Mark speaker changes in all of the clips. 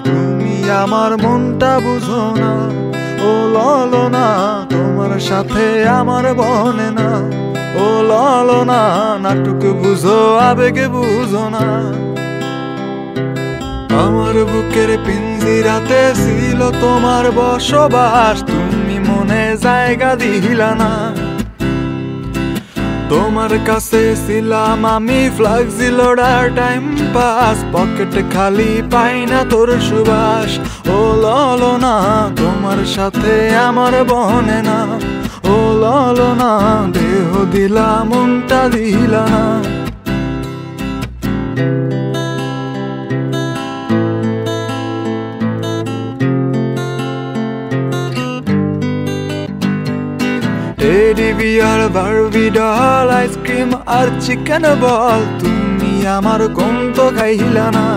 Speaker 1: তুমি আমার মনটা বুঝো না, ও ললনা তোমার সাথে আমার বনে না, ও ললনা নাটক বুঝো আবেগ বুঝো না। আমার বুকের পিঞ্জিরাতে ছিল তোমার বসবাস, তুমি মনে জায়গা দিলা না। তোমার কাছে ছিলাম আমি ফ্লাক্সি লোডার টাইম পাস, পকেট খালি পাই না তোর সুবাস। ও ললনা তোমার সাথে আমার বনে না, ও ললনা দেহ দিলা মনটা দিলা না। Teddy bear Barbie doll ice cream আর চিকেন বল, তুমি আমার কোন তো খাইলা না।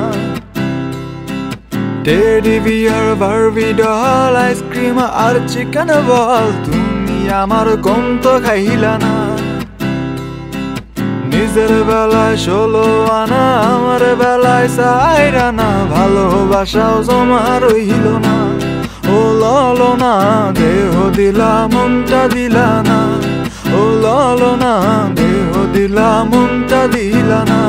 Speaker 1: Teddy bear Barbie doll ice cream আর চিকেন বল, তুমি আমার কোন তো খাইলা না। নিজের বেলায় 16 আনা, আমার বেলায় 4 আনা, ভালোবাসাও জমা রইল না। ও ললনা দেহ দিলা মনটা দিলা না, ও ললনা দেহ দিলা মনটা দিলা না।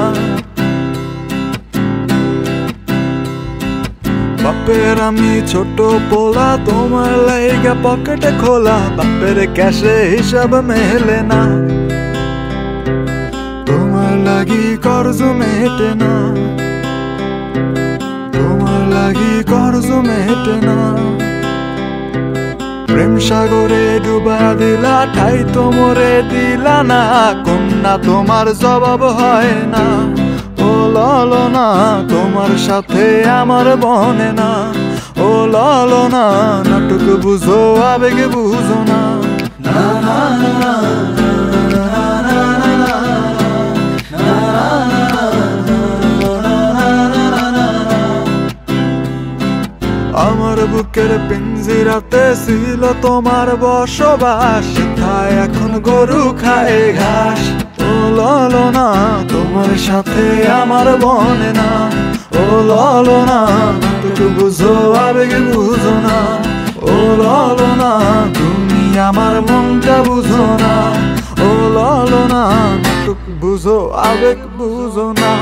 Speaker 1: বাপের আমি ছোট পোলা, তোমার লাইগা পকেটে খোলা, বাপের ক্যাশে হিসাব মেলে না, তোমার লাগি কর্জ মেটে না, তোমার লাগি কর্জ মেটে না। প্রেম সাগরে ডুবা দিলা, ঠাই তোমরে দিলা না, কন্যা তোমার জবাব হয় না। ও ললনা তোমার সাথে আমার বনে না, ও ললনা নাটক বুঝো আবেগ বুঝো না। না না না আমার বুকের পিঞ্জিরাতে ছিল তোমার বসবাস, তাই এখন গরু খায় ঘাস। ও ললনা তোমার সাথে আমার বনে না, ও ললনা নাটক বুঝো আবেগ বুঝো না। ও ললনা তুমি আমার মনটা বুঝো না, ও ললনা নাটক বুঝো আবেগ বুঝো না।